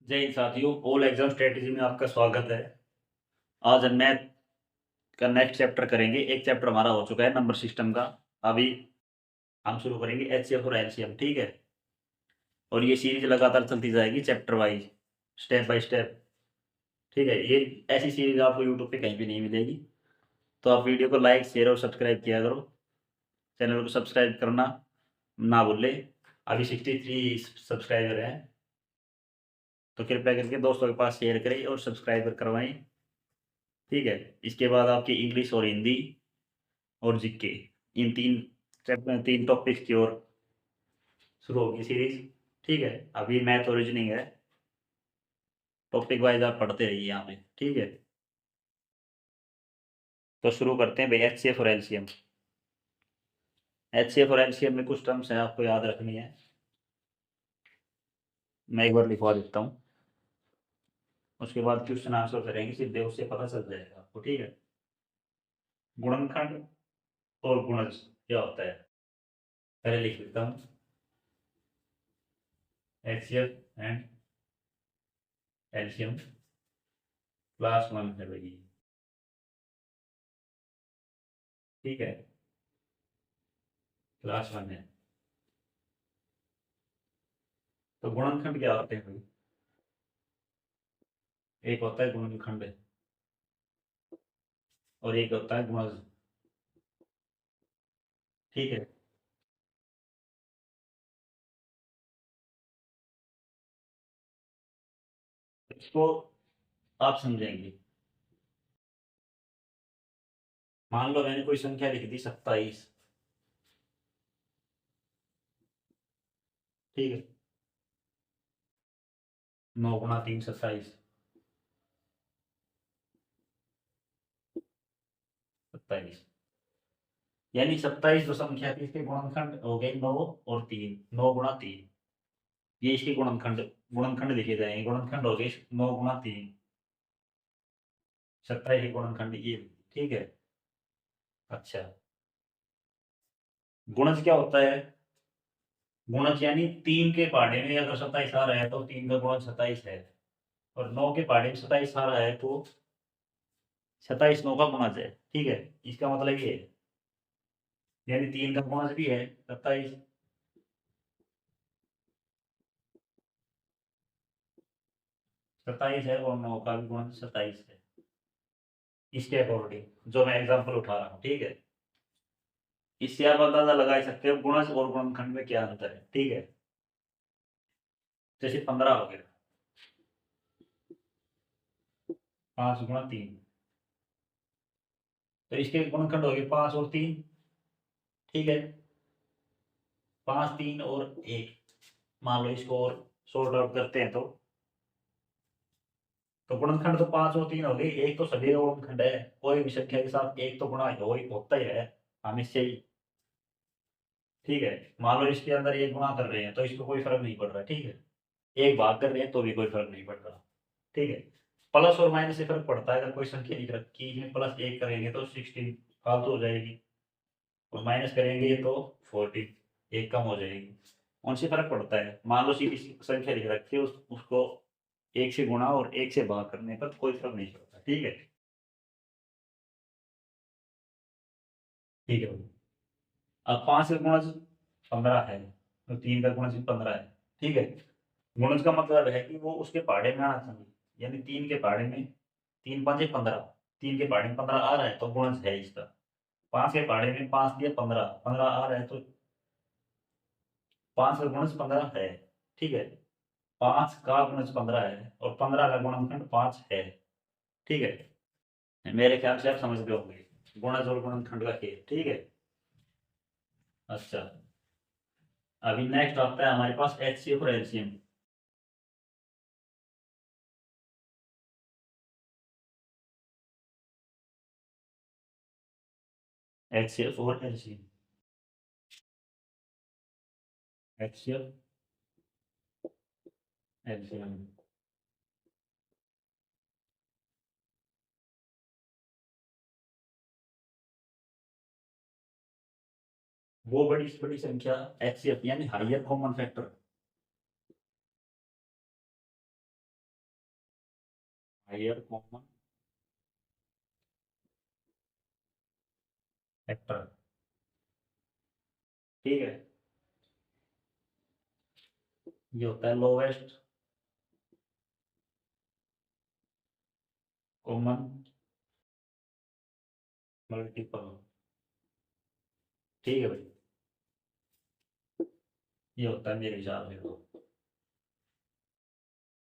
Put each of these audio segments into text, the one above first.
जय हिंद साथियों, all exam strategy में आपका स्वागत है। आज हम मैथ का नेक्स्ट चैप्टर करेंगे। एक चैप्टर हमारा हो चुका है नंबर सिस्टम का। अभी हम शुरू करेंगे एचसीएफ और एलसीएम, ठीक है। और ये सीरीज लगातार चलती जाएगी chapter wise, step by step, ठीक है। ये ऐसी सीरीज आपको यूट्यूब पे कहीं भी नहीं मिलेगी। तो आप वीडियो को लाइक, शेयर और सब्सक्राइब किया करो। चैनल को सब्सक्राइब करना ना भूलें। अभी 63 सब्सक्राइबर हैं, तो कृपया करके दोस्तों के पास शेयर करें और सब्सक्राइबर करवाएं, ठीक है। इसके बाद आपकी इंग्लिश और हिंदी और जीके, इन 3 टॉपिक्स की ओर शुरू होगी सीरीज, ठीक है। अभी मैथ और रीजनिंग है। टॉपिक वाइज आप पढ़ते रहिए यहाँ पे, ठीक है। तो शुरू करते हैं भाई, एचसीएफ और एलसीएम। एचसीएफ और एलसीएम में कुछ टर्म्स हैं आपको याद रखनी है। मैं एक बार लिखवा देता हूँ, उसके बाद क्वेश्चन आंसर करेंगे, सीधे उससे पता चल जाएगा आपको, ठीक है। गुणनखंड और गुणज क्या होता है, पहले लिख देता हूँ। एचसीएफ एंड एलसीएम क्लास 1 है भाई, ठीक है। क्लास 1 है। तो गुणनखंड क्या होते हैं भाई? एक होता है गुणनखंड और एक होता है गुणज, ठीक है। इसको आप समझेंगे। मान लो मैंने कोई संख्या लिख दी 27, ठीक है। 9 × 3 27, 27, यानी 27 जो संख्या थी इसके गुणनखंड हो गए 9 और 3, 9 × 3, ये इसके गुणनखंड गुणनखंड लिखे जाएंगे। गुणनखंड हो गए 9 × 3, 27 के गुणनखंड ये, ठीक है। अच्छा, गुणज क्या होता है? गुणज यानी 3 के पहाड़े में अगर 27 आ रहा है तो 3 का गुणज 27 है, और 9 के पहाड़े में 27 आ रहा है तो 27 9 का गुणज है, ठीक है। इसका मतलब ये है, यानी 3 का गुणज भी है 27, 27 है, और 9 का भी गुणज 27 है। इसके अकॉर्डिंग जो मैं एग्जांपल उठा रहा हूँ, ठीक है। इससे आप अंदाजा लगा सकते हो गुणज और गुणनखंड में क्या अंतर है, ठीक है। जैसे 15 हो गया, 5 × 3, तो इसके गुणनखंड हो गए 5 और 3, ठीक है। 5 3 और 1, मान लो इसको और सॉर्ट आउट करते हैं तो गुणनखंड तो 5 और 3 हो गई। एक तो सभी का गुणनखंड है, कोई भी संख्या के साथ एक तो गुणा हो ही होता ही है हमेशा ही, ठीक है। मान लो इसके अंदर एक गुणा कर रहे हैं तो इसको कोई फर्क नहीं पड़ रहा, ठीक है। एक भाग कर रहे हैं तो भी कोई फर्क नहीं पड़ रहा, ठीक है। प्लस और माइनस से फर्क पड़ता है। अगर कोई संख्या लिख रखी है +1 करेंगे तो 16 फालतू हो जाएगी, और माइनस करेंगे तो 14 एक कम हो जाएगी। उनसे फर्क पड़ता है। मान लो सीधी सी संख्या लिख रखी है, उसको एक से गुणा और एक से भाग करने पर कोई फर्क नहीं पड़ता, ठीक है। ठीक है भाई। अब 5 का गुणज 15 है, तो 3 का गुणज भी 15 है, ठीक है। गुणज का मतलब है कि वो उसके पहाड़े में आना चाहिए, यानी 3 के पहाड़े में 3 5 15, 3 के पहाड़े में 15 आ रहा है तो गुणज है इसका। 5 के पहाड़े में 5 दिया 15, 15 आ रहा है तो 5 का गुणज 15 है, ठीक है। 5 का गुणज 15 है और 15 का गुणनखंड 5 है, ठीक है। मेरे ख्याल से आप समझ गए होंगे गुणज और गुणनखंड का खेल, ठीक है। अच्छा, अभी नेक्स्ट आता है हमारे पास एचसीएफ और एलसीएम। एचसीएफ और एलसीएम, एचसीएफ एलसीएम, वो बड़ी से बड़ी संख्या एचसीएफ यानी higher common factor, higher common factor. ठीक है, ये होता है लोवेस्ट कॉमन मल्टीपल। ठीक है भाई, ये होता है मेरे हिसाब से तो।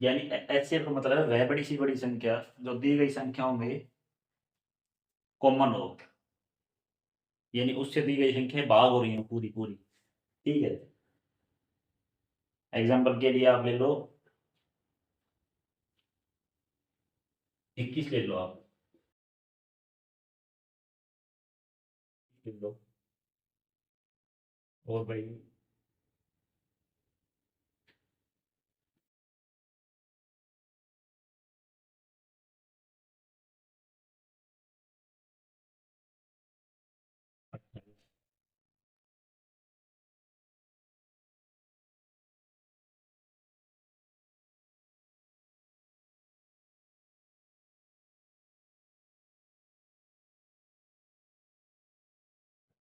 यानी एचसीएफ का मतलब है वह बड़ी सी बड़ी संख्या जो दी गई संख्याओं में कॉमन हो, यानी उससे दी गई संख्याएं भाग हो रही हो पूरी पूरी। ठीक है, एग्जाम्पल के लिए आप ले लो 21 ले लो आप, ले लो। और भाई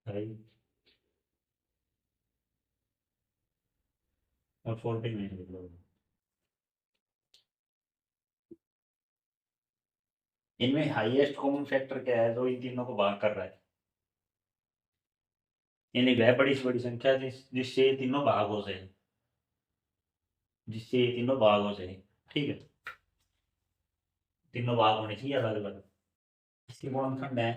भाई और 14 में ले लो। इनमें हाईएस्ट कॉमन फैक्टर क्या है जो इन तीनों को भाग कर रहा है? यानी वह बड़ी से बड़ी संख्या जिससे ये तीनों भाग हो जाए, जिससे ये तीनों भाग हो जाए। ठीक है, तीनों भाग होने चाहिए अलग अलग। इसके गुणनखंड है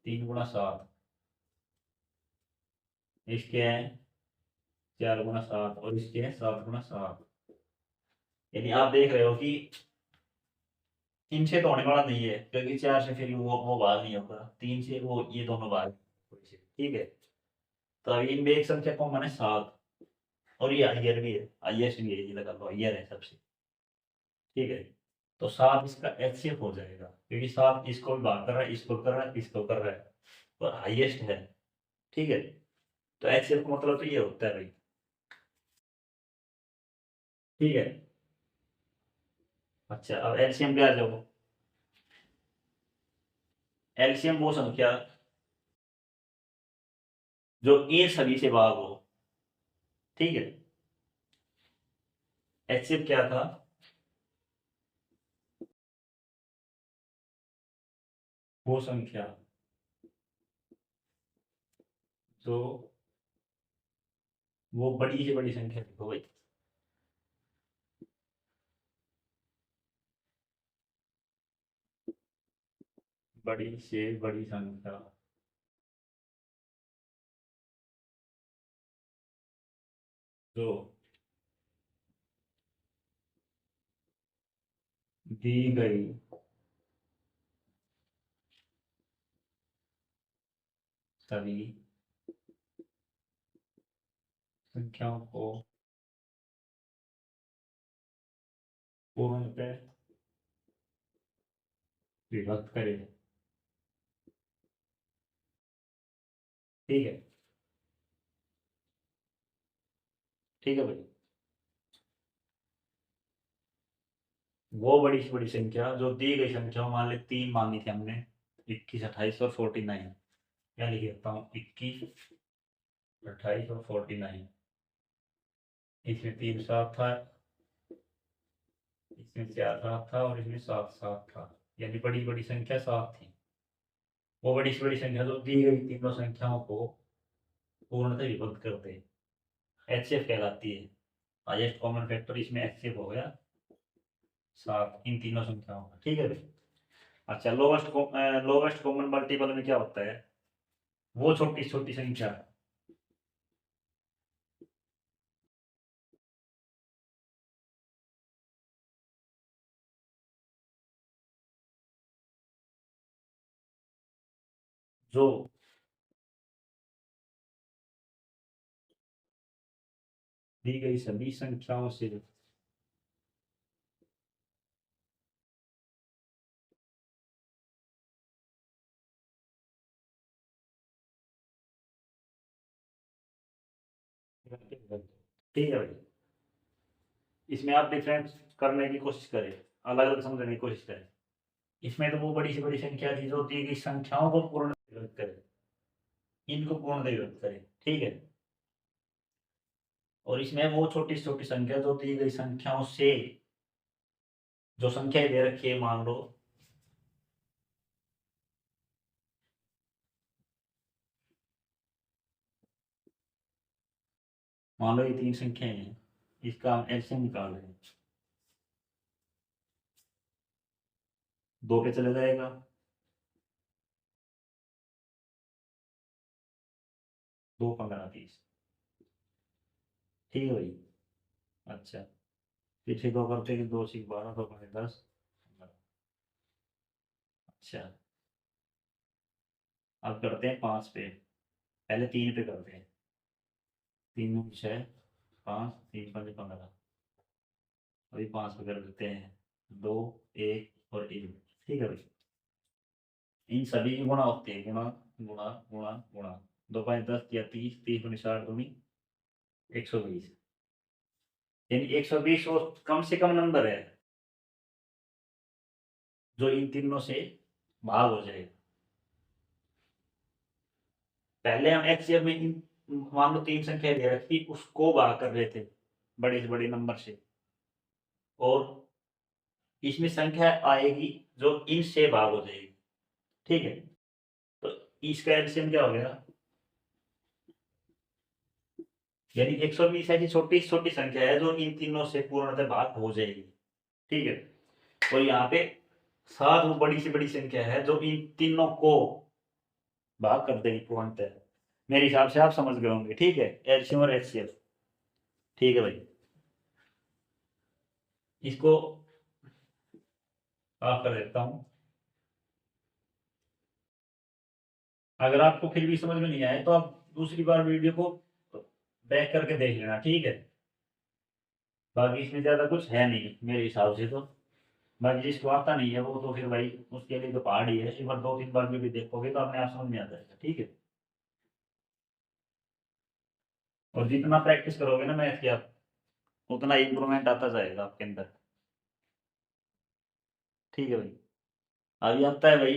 3 × 7, इसके हैं 4 × 7 और इसके हैं 7 × 7। यानी आप देख रहे हो कि इनसे तो होने वाला नहीं है, क्योंकि 4 से फिर वो भाग नहीं होगा, 3 से वो ये दोनों भाग। ठीक है, तो अभी इनमें एक संख्या कॉमन है 7, और ये हाइयर भी है, हाईएस्ट भी है, ये लगा लो हाइयर है सबसे। ठीक है, तो 7 इसका एचसीएफ हो जाएगा, क्योंकि 7 इसको भी भाग कर रहा है, इसको कर रहा है, इसको कर रहा है, और हाईएस्ट है। ठीक है, तो एचसीएफ का मतलब तो ये होता है भाई। ठीक है, अच्छा अब एलसीएम पे आ जाओ। एलसीएम वो संख्या जो ए सभी से भाग हो। ठीक है, एचसीएफ क्या था? वो संख्या जो वो बड़ी से बड़ी संख्या लिखो भाई। बड़ी से बड़ी संख्या जो दी गई सभी संख्याओं को पूर्ण पे विभक्त करे। ठीक है, ठीक है भाई, वो बड़ी से बड़ी संख्या जो दी गई संख्या मान ले 3 मानी थी हमने, 21, 28 और 49। क्या लिख देता हूँ, 21, 28 और 49। इसमें 3 7 था, इसमें 4 7 था और इसमें 7 7 था, यानी बड़ी बड़ी संख्या 7 थी। वो बड़ी से बड़ी संख्या जो दी गई तीनों संख्याओं को पूर्णतः विभक्त करते हैं, एचसीएफ कहलाती है। हाईएस्ट कॉमन फैक्टर इसमें एचसीएफ हो गया 7 इन तीनों संख्याओं का। ठीक है भाई, अच्छा लोवेस्ट कॉमन मल्टीपल में क्या होता है? वो छोटी छोटी संख्या जो दी गई सभी संख्याओं से ठीक है भाई, इसमें आप डिफरेंस करने की कोशिश करें, अलग अलग समझने की कोशिश करें। इसमें तो वो बड़ी से बड़ी संख्या थी जो दी गई संख्याओं को पूर्ण विभक्त करे, इनको पूर्ण विभक्त करे, ठीक है। और इसमें वो छोटी से छोटी संख्या जो दी गई संख्याओं से, जो संख्या दे रखी है, मान लो ये 3 संख्याएं हैं, इसका हम एलसीएम निकाल रहे हैं। 2 पे चले जाएगा, 2 15 30, ठीक है भाई। अच्छा, पीछे 2 करते हैं, 2 6 12, 2 5 10 15। अच्छा, अब करते हैं 5 पे, पहले 3 पे करते हैं। 3 दूनी 6, 5 3 5 15, अभी 5 पे कर देते हैं, 2 1 और 1, ठीक है भाई। इन सभी की गुणा होती है, गुणा गुणा गुणा गुणा, 2 5 10 या 30, 30 दूनी 60 दूनी 120, यानी 120 वो कम से कम नंबर है जो इन तीनों से भाग हो जाएगा। पहले हम एक्सएफ में इन, मान लो 3 संख्या दे रखी, उसको भाग कर रहे थे बड़े से बड़े नंबर से, और इसमें संख्या आएगी जो इनसे भाग हो जाएगी, ठीक है। तो इसका एलसीएम क्या हो गया, यानी 120 ऐसी छोटी छोटी संख्या है जो इन तीनों से पूर्णतः भाग हो जाएगी, ठीक है। और यहाँ पे 7 वो बड़ी से बड़ी संख्या है जो इन तीनों को भाग कर देगी पूर्णतः। मेरे हिसाब से आप समझ गए होंगे, ठीक है, एलसीएम और एचसीएफ, ठीक है भाई। इसको ऑफ कर देता हूँ। अगर आपको फिर भी समझ में नहीं आए तो आप दूसरी बार वीडियो को बैक करके देख लेना, ठीक है। बाकी इसमें ज्यादा कुछ है नहीं मेरे हिसाब से तो। बाकी जिसको आता नहीं है वो तो फिर भाई उसके लिए तो पहाड़ ही है, एक बार 2 3 बार में भी देखोगे तो अपने आप समझ में आ जाएगा, ठीक है। और जितना प्रैक्टिस करोगे ना मैथ की आप, उतना इम्प्रूवमेंट आता जाएगा आपके अंदर, ठीक है भाई। अभी आता है भाई,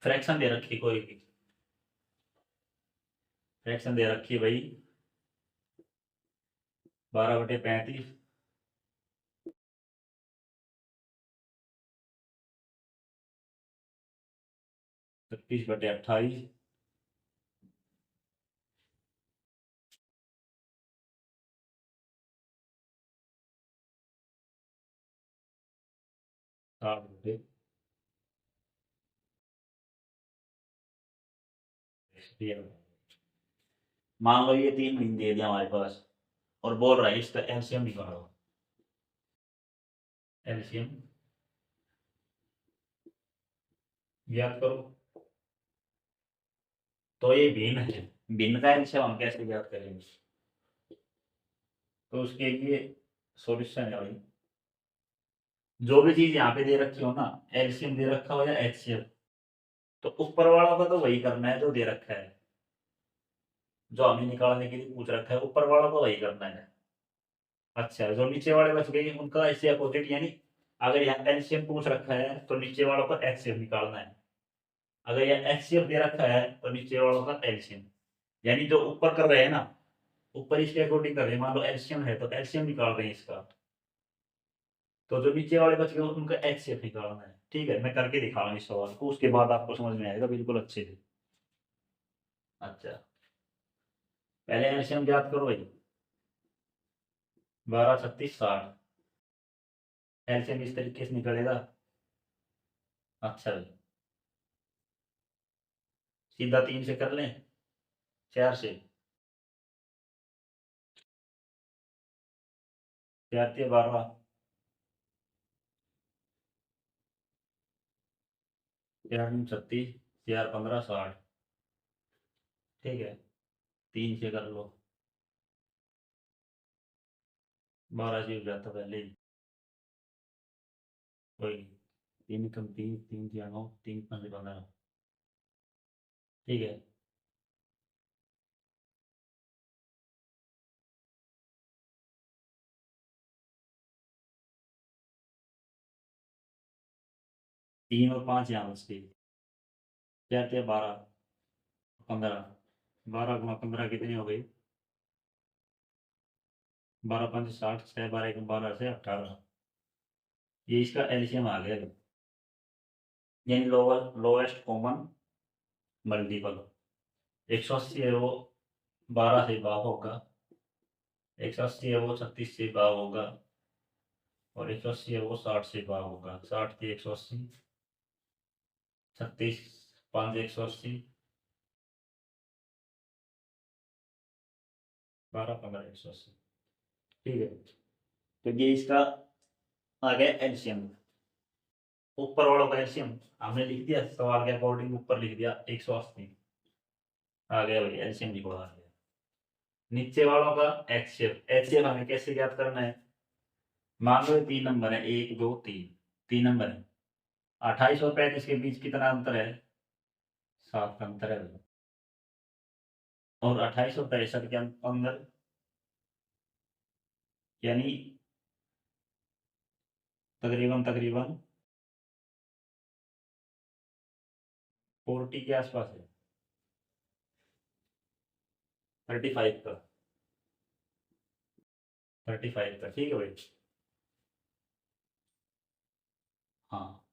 फ्रैक्शन दे रखी कोई भी, फ्रैक्शन दे रखी है भाई 12/35, 36/28, 60/, मान लो ये 3 महीने दे दिया हमारे पास, और बोल रहा है इसका एलसीएम निकालो। एलसीएम याद करो, तो ये भिन्न है, भिन्न का एलसीएम हम कैसे याद करेंगे, तो उसके लिए सॉल्यूशन है भाई, जो भी चीज यहाँ पे दे रखी हो ना, एलसीएम दे रखा हो या एचसीएफ, तो ऊपर वाला का तो वही करना है जो दे रखा है, जो हमें निकालने के लिए पूछ रखा है ऊपर वाला को वही करना है। अच्छा, जो नीचे वाले बच गए उनका ऐसे अपोजिट, यानी अगर यहाँ एलसीएम पूछ रखा है तो नीचे वालों का एचसीएफ निकालना है, अगर यह एचसीएफ दे रखा है तो नीचे वालों का एलसीएम, यानी जो ऊपर कर रहे हैं ना, ऊपर इसके अकॉर्डिंग कर रहे हैं, मान लो एलसीएम है तो एलसीएम निकाल रहे हैं इसका, तो जो नीचे वाले बच गए उनका एचसीएफ निकालना है, ठीक है। मैं करके दिखा रहा हूँ इस सवाल को, उसके बाद आपको समझ में आएगा बिल्कुल अच्छे से। अच्छा, पहले एलसीएम याद करो भाई, 12 36 60, एलसीएम इस तरीके से निकलेगा। अच्छा भाई, सीधा 3 से कर लें, 4 से, 4 से 12, 4 दूनी 36, 4 15 60, ठीक है। 3 से कर लो, 12 से हो जाता पहले ही, कोई नहीं। 3 कम 3, 3 या 9, 3 5 15, ठीक है। 3 और 5 यहाँ बच गई, क्या थे 12, 15, 12 × 15 कितनी हो गई, 12×5 60, 6 12 1 12 से 18, ये इसका एलसीएम आ गया, यानी लोएस्ट कॉमन मल्टीपल। 180 है वो 12 से भाग होगा, 180 है वो 36 से भाग होगा, और 180 है वो 60 से भाग होगा। 60 की 180, 36, 5 180, 12 15 180, ठीक है। तो ये इसका आ गया एलसीएम। ऊपर वालों का एलसीएम हमने लिख दिया सवाल के अकॉर्डिंग, ऊपर लिख दिया 180, आ गया भाई एलसीएम निकला आ गया। नीचे वालों का एचसीएफ, एचसीएफ हमें कैसे ज्ञात करना है, मान लो 3 नंबर है, 1 2 3, 3 नंबर है, 28 और 35 के बीच कितना अंतर है, 7 का अंतर है भाई। और 28 और 63 के अंदर यानी तकरीबन तकरीबन 40 के आसपास है, 35 का, 35 का, ठीक है भाई। हाँ,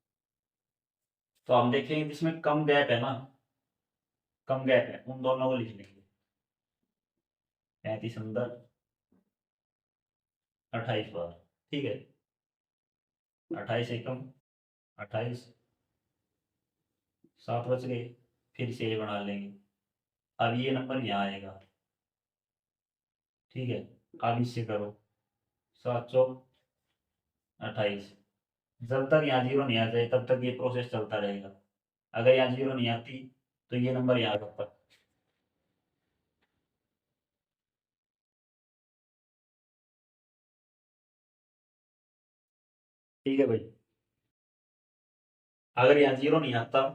तो हम देखेंगे जिसमें कम गैप है ना, कम गैप है उन दोनों को लिख लेंगे, 35 अंदर, 28 बार, ठीक है। 28 एकम, 28, 7 बच गए, फिर से ये बना लेंगे। अब ये नंबर यहाँ आएगा, ठीक है। अब इससे करो, 7 चौक 28, जब तक यहाँ जीरो नहीं आ जाए तब तक ये प्रोसेस चलता रहेगा। अगर यहाँ जीरो नहीं आती तो ये नंबर यहाँ तक, ठीक है भाई। अगर यहाँ जीरो नहीं आता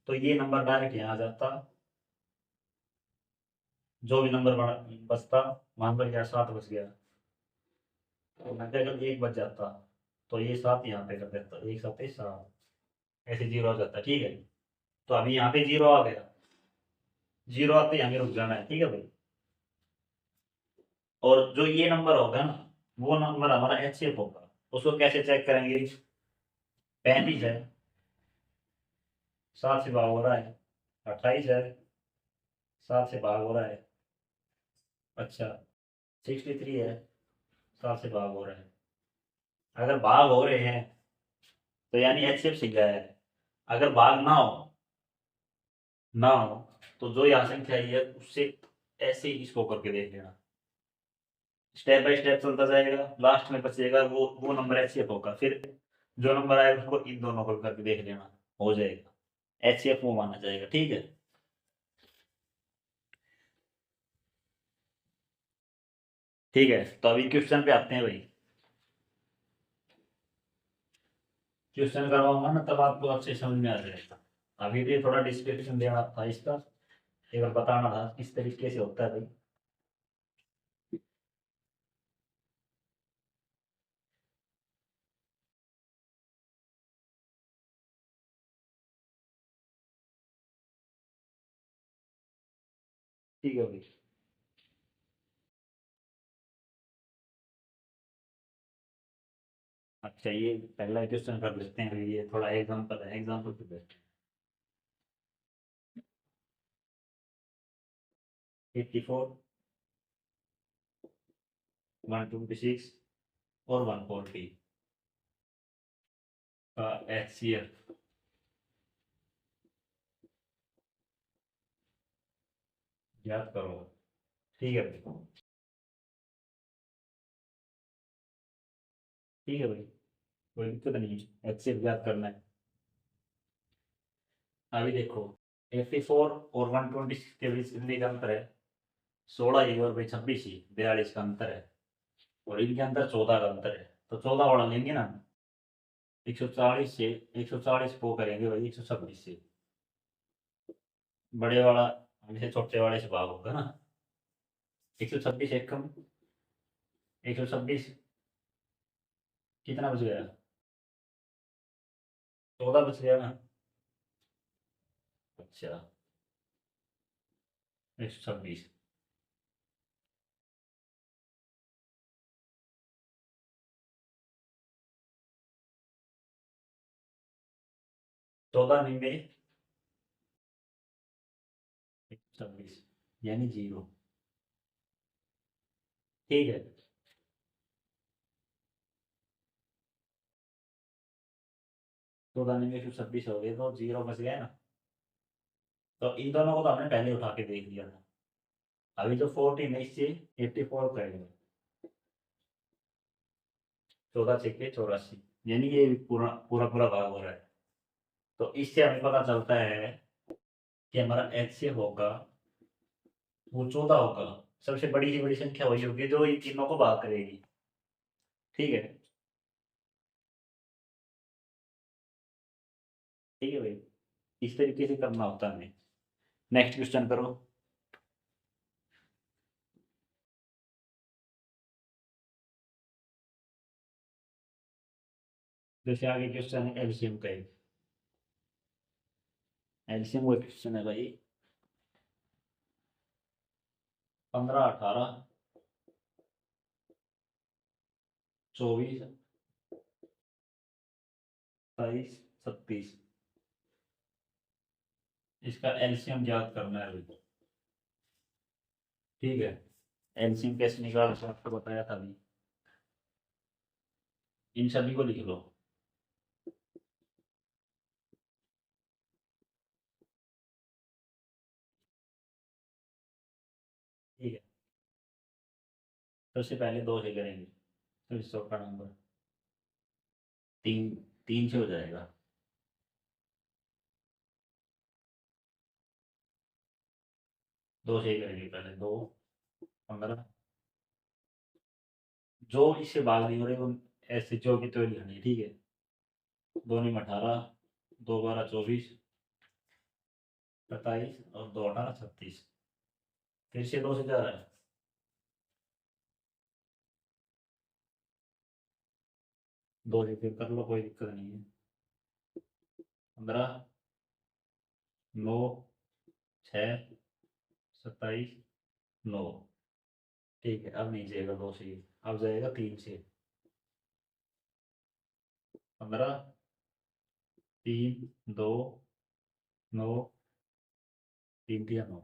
तो ये नंबर डायरेक्ट यहाँ आ जाता, जो भी नंबर बचता, मान लो यहाँ 7 बच गया, तो नब्बे अगर एक बच जाता तो ये 7 यहाँ पे कर देता, 1 7 7, ऐसे जीरो आ जाता, ठीक है। तो अभी यहाँ पे जीरो आ गया, जीरो आते ही हमें रुक जाना है, ठीक है भाई। और जो ये नंबर होगा ना, वो नंबर हमारा एचसीएफ होगा। उसको कैसे चेक करेंगे, 35 है, 7 से भाग हो रहा है, 28 है, 7 से भाग हो रहा है, अच्छा 63 है, 7 से भाग हो रहा है। अगर भाग हो रहे हैं तो यानी एचसीएफ सीख गया है। अगर भाग ना हो तो जो यहाँ संख्या आई है उससे ऐसे ही इसको करके देख लेना, स्टेप बाय स्टेप चलता जाएगा, लास्ट में बचेगा वो नंबर एचसीएफ होगा। फिर जो नंबर आएगा उसको इन दोनों को करके देख लेना, हो जाएगा एचसीएफ, वो माना जाएगा, ठीक है। ठीक है, तो अभी क्वेश्चन पे आते हैं भाई। क्वेश्चन करवाऊंगा ना तब आपको अच्छे समझ में आ जाएगा। अभी भी थोड़ा डिस्क्रिप्शन देना था इसका, एक बार बताना था किस तरीके से होता है भाई। ठीक है भाई। अच्छा, ये पहला क्वेश्चन कर लेते हैं भाई, ये थोड़ा एग्जांपल है, एग्जांपल पे बैठते 84, 126 और 140 का एचसीएफ याद करो, ठीक है भाई। ठीक है भाई, कोई दिक्कत नहीं है, एचसीएफ याद करना है। अभी देखो, 84 और 126 के बीच कितने का अंतर है, 16 ही, और भाई 26 ही, 42 का अंतर है। और इनके अंदर 14 का अंतर है, तो 14 वाला लेंगे ना, 140 से, 140 को करेंगे भाई 126 से, बड़े वाला हमेशा छोटे वाले से भाग होगा ना। 126 एक कम, 126 कितना बच गया, 14 बच गया ना। अच्छा, 126। 14 में 126 यानी 0। ठीक है। 14 में 126 हो गए तो 0 बच गया ना। तो इन दोनों को तो हमने पहले उठा के देख लिया था। अभी जो 14 है इससे 84 करेंगे। 14 छक्के 84 यानी ये पूरा पूरा पूरा भाग हो रहा है। तो इससे हमें पता चलता है कि हमारा एच से होगा वो 14 होगा। सबसे बड़ी से बड़ी संख्या वही होगी जो इन तीनों को भाग करेगी। ठीक है। ठीक है भाई, इस तरीके से करना होता है हमें। नेक्स्ट क्वेश्चन करो। जैसे आगे क्वेश्चन है एलसीएम का। एलसीएम वो क्वेश्चन है भाई। 15 18 24 27 36। इसका एलसीएम याद करना है भाई। ठीक है। एलसीएम कैसे निकालना आपको बताया था अभी। इन सभी को लिख लो। ठीक है। सबसे पहले 2 से करेंगे। फिर 100 का नंबर 3 3 से हो जाएगा। 2 से ही करेंगे पहले। 2 15 जो इससे भाग नहीं हो रहे वो ऐसे जो की तो लिखनी है। ठीक है। 2 में 18 2 12 24 27 और 2 18 36। फिर से 2 से जा रहा है। 2 से फिर कर लो कोई दिक्कत नहीं है। 15 9 6 27 9। ठीक है, अब नहीं जाएगा 2 से, अब जाएगा 3 से। 15 3 2 9 3 3 9।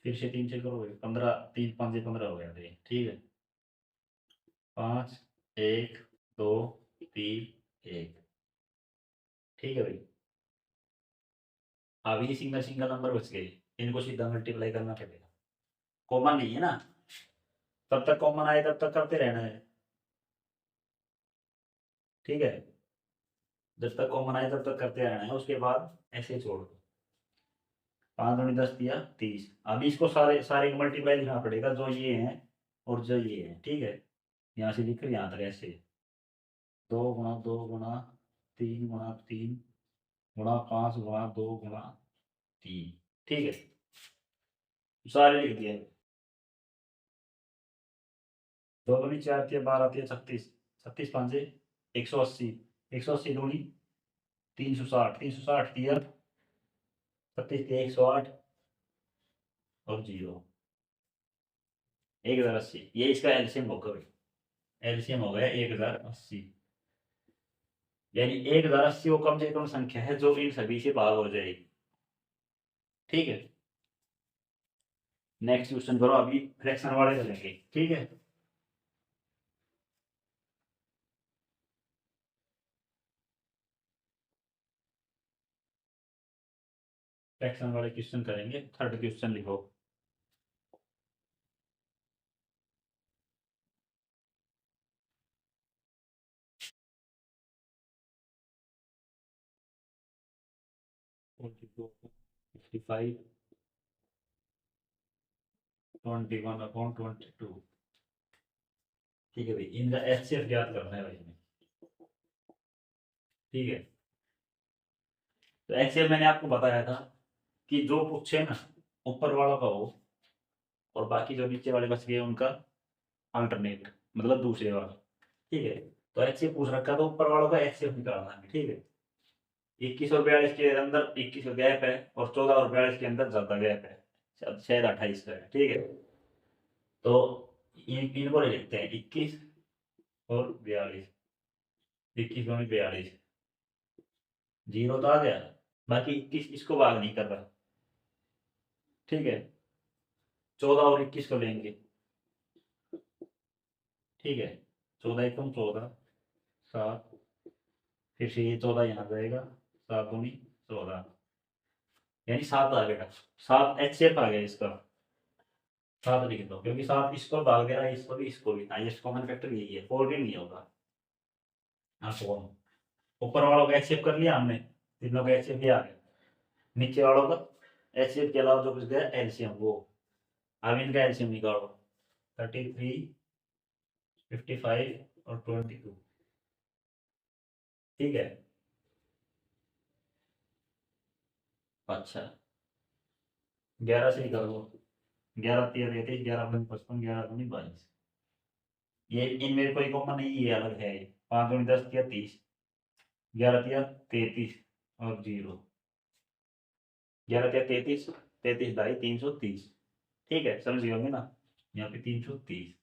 फिर से 3 से करोगे 15 3 5 से 15 हो गया थे। ठीक है। 5 1 2 3 1। ठीक है भाई। अब ये सिंगल सिंगल नंबर बच गए। इनको सीधा मल्टीप्लाई करना पड़ेगा। कॉमन नहीं है ना। तब तक कॉमन आए तब तक करते रहना है। ठीक है। जब तक कॉमन आए तब तक करते रहना है, उसके बाद ऐसे छोड़ दो। 5 दूनी 10 दिया 30। अब इसको सारे सारे को मल्टीप्लाई लिखना पड़ेगा जो ये हैं और जो ये है। ठीक है। यहाँ से लिख कर यहाँ तक ऐसे 2 गुणा 2 गुणा 3 गुणा 3 गुणा 5 गुणा 2 गुणा 3। ठीक है। सारे लिख दिए। 2 दूनी 4 आती है 12 आती है 36। 36 5 180। 180 दूनी 360। 360 दिया 36 दिया 108 और 0। 1080 ये इसका एलसीएम होगा भाई। एलसीएम हो गया 1080। यानी 1080 वो कम से कम संख्या है जो इन सभी से भाग हो जाएगी। ठीक है। नेक्स्ट क्वेश्चन करो। अभी फ्रैक्शन वाले चलेंगे। ठीक है। फ्रैक्शन वाले क्वेश्चन करेंगे। थर्ड क्वेश्चन लिखो। 42 55 21/22। ठीक है भाई, इनका एचसीएफ ज्ञात करना है भाई हमें। ठीक है। तो एचसीएफ मैंने आपको बताया था कि जो पूछे ना ऊपर वालों का हो और बाकी जो नीचे वाले बच गए उनका अल्टरनेट मतलब दूसरे वाला। ठीक है। तो HCF पूछ रखा, तो ऊपर वालों का HCF निकालना है, ठीक है। 21 और 42 के अंदर 21 का गैप है, और 14 और 42 के अंदर ज्यादा गैप है, शायद 28 का है, ठीक है। तो इनको ले लिखते हैं 21 और 42, 21 और 42, जीरो तो आ गया, बाकी 21 इसको भाग नहीं कर रहा, ठीक है। 14 और 21 को लेंगे, ठीक है। 14 एकम 14, 7, फिर से ये 14 यहाँ जाएगा, 7 दूनी 14, यानी 7 आ गया, 7 HCF आ गया इसका, 7 लिख दो, क्योंकि 7 इसको भाग दे रहा है, इसको भी हाईएस्ट कॉमन फैक्टर यही है, 4 भी नहीं होगा। हाँ 4, ऊपर वालों का HCF कर लिया हमने, तीनों का HCF भी आ गया, नीचे वालों का HCF के अलावा जो कुछ गया एलसीएम वो, अब इनका एलसीएम निकालो, 33, 55 और 22, ठीक है। अच्छा, 11 से निकालो, 11 13 33, 11 दूनी 55, 11 दूनी 22, ये इनमें कोई कॉमन नहीं, ये अलग है, 5 दूनी 10 या 30, 11 या 33 और 0, 11 या 33, 33 ढाई 330, ठीक है, समझ गए होंगे ना, यहाँ पे 330,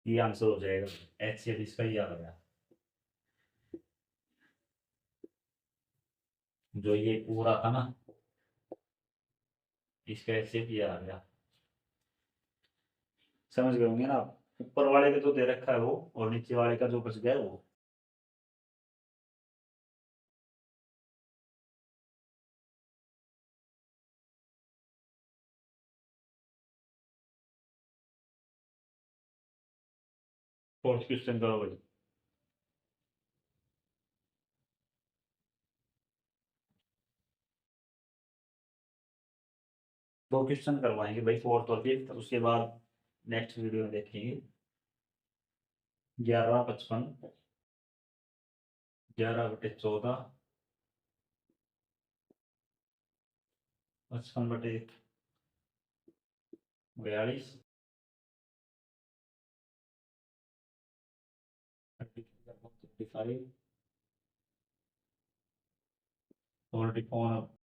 ये आंसर हो जाएगा, HCF इसका ही आ गया, जो ये पूरा था ना, इसका HCF ये आ गया, समझ गए होंगे ना आप। ऊपर वाले का जो दे रखा है वो, और नीचे वाले का जो बच गया है वो। फोर्थ क्वेश्चन करो भाई। दो क्वेश्चन करवाएंगे भाई, फोर्थ और फिफ्थ, उसके बाद नेक्स्ट वीडियो में देखेंगे। 11 55, 11/14, 55/42, 35,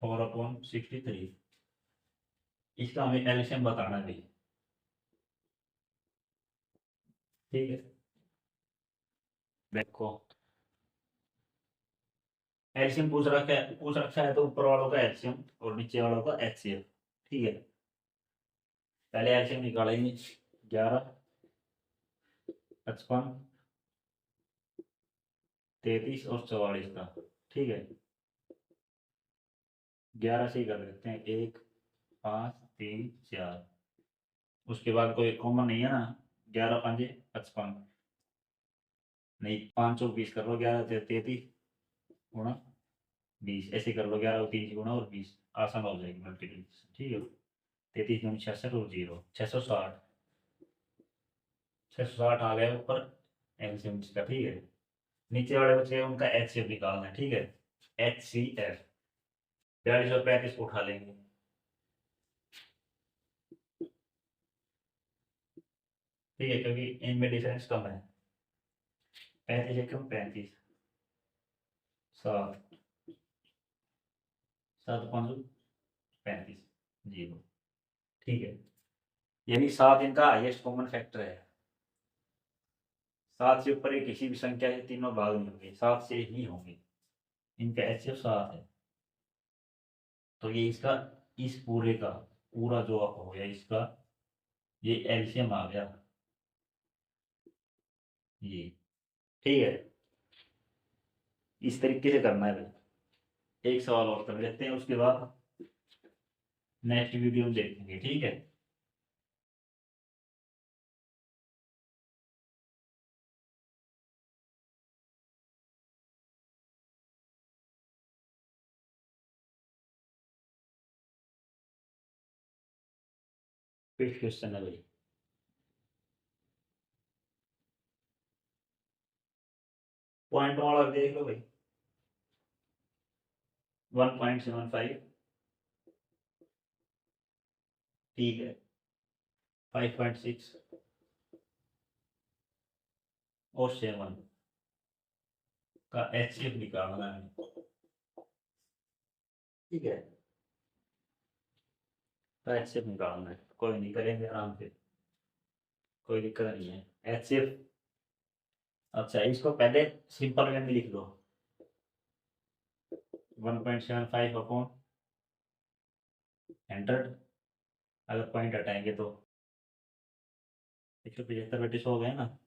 4/63, इसका हमें एलसीएम बताना है, ठीक है। देखो, एलसीएम पूछ रखा है तो ऊपर वालों का एलसीएम और नीचे वालों का एचसीएफ, ठीक है। पहले एलसीएम निकालेंगे, 11, 55, 33 और 44 का, ठीक है। 11 से ही कर देते हैं, 1, 5, 3, 4, उसके बाद कोई कॉमन नहीं है ना, 11 5 55, नहीं 5 और 20 कर लो, 11 33 गुणा 20, ऐसे कर लो, 11 और 3 गुणा और 20, आसान हो जाएगी मल्टीप्लिकेशन, ठीक है। 33 दूनी 66 और 0, 660, 660 आ गया ऊपर एलसीएम का, ठीक है। नीचे वाले बचे उनका एचसीएफ निकालना है, ठीक है। HCF 42 और 35 को उठा लेंगे, ठीक है, क्योंकि इनमें डिफरेंस कम है, 35 एकम 35, 7, 7 5 35, 0, ठीक है। यानी 7 इनका हाईएस्ट कॉमन फैक्टर है, 7 से ऊपर ये किसी भी संख्या से तीनों भाग नहीं होंगे, 7 से ही होंगे, इनका HCF 7 है। तो ये इसका, इस पूरे का पूरा जो हो गया इसका, ये एलसीएम आ गया, ये, ठीक है। इस तरीके से करना है भाई। एक सवाल और कर लेते हैं, उसके बाद नेक्स्ट वीडियो में देखेंगे, ठीक है। फिफ्थ क्वेश्चन है भाई, पॉइंट वाला देख लो भाई, 1.75, ठीक है। 5.6 और 7 का HCF निकालना है। ठीक है, तो HCF निकालना है, कोई नहीं, करेंगे आराम से, कोई दिक्कत नहीं है। HCF, अच्छा इसको पहले सिंपल वे में लिख दो, 1.75 अपॉन 100, अगर पॉइंट हटाएंगे तो 175 हो गए ना,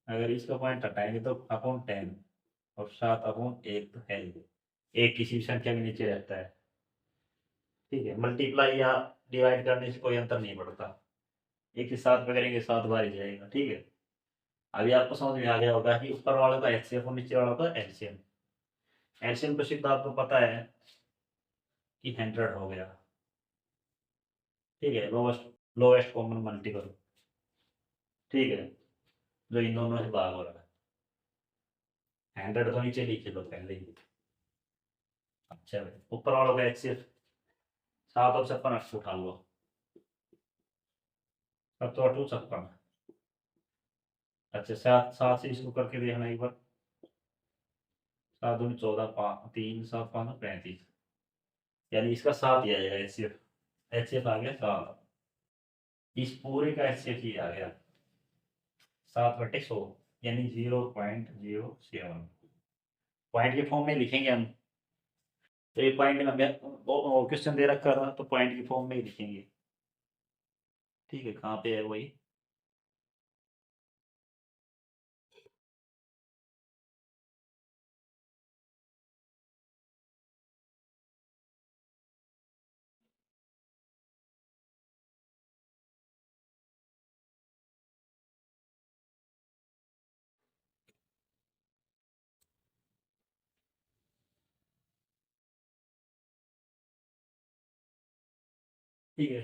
अगर इसका पॉइंट हटाएंगे तो अपॉन 10 और 7 अपॉन 1 तो है, एक किसी भी संख्या के नीचे रहता है। ठीक है, मल्टीप्लाई या डिवाइड करने से कोई अंतर नहीं पड़ता, एक के साथ में करेंगे 7 बार ही जाएगा। ठीक है, अभी आपको समझ में आ गया होगा कि ऊपर वालों का HCF और नीचे वालों का LCM। LCM तो सिर्फ आपको पता है कि 100 हो गया। ठीक है, लोएस्ट कॉमन मल्टीपल। ठीक है, जो इन दोनों से भाग हो रहा है, 100 तो नीचे लिख लो पहले ही। अच्छा भाई, ऊपर वालों का HCF 7 और 56 उठा लो, 7 और 2 56। अच्छा, 7 से इसको करके देखना एक बार, 7 दूनी 14, 3 7 5 35, यानी इसका 7 ही आएगा HCF। HCF आ गया 7, इस पूरे का HCF ही आ गया 7/100, यानी 0.07। पॉइंट के फॉर्म में लिखेंगे हम, तो ये पॉइंट में हमें क्वेश्चन दे रखा था, तो पॉइंट के फॉर्म में ही लिखेंगे। ठीक है, कहाँ पे है वही, ठीक है।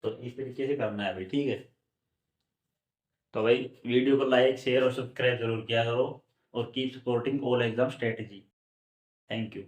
तो इस तरीके से करना है भाई। ठीक है, तो भाई वीडियो को लाइक शेयर और सब्सक्राइब जरूर किया करो, और keep supporting all exam strategy. Thank you.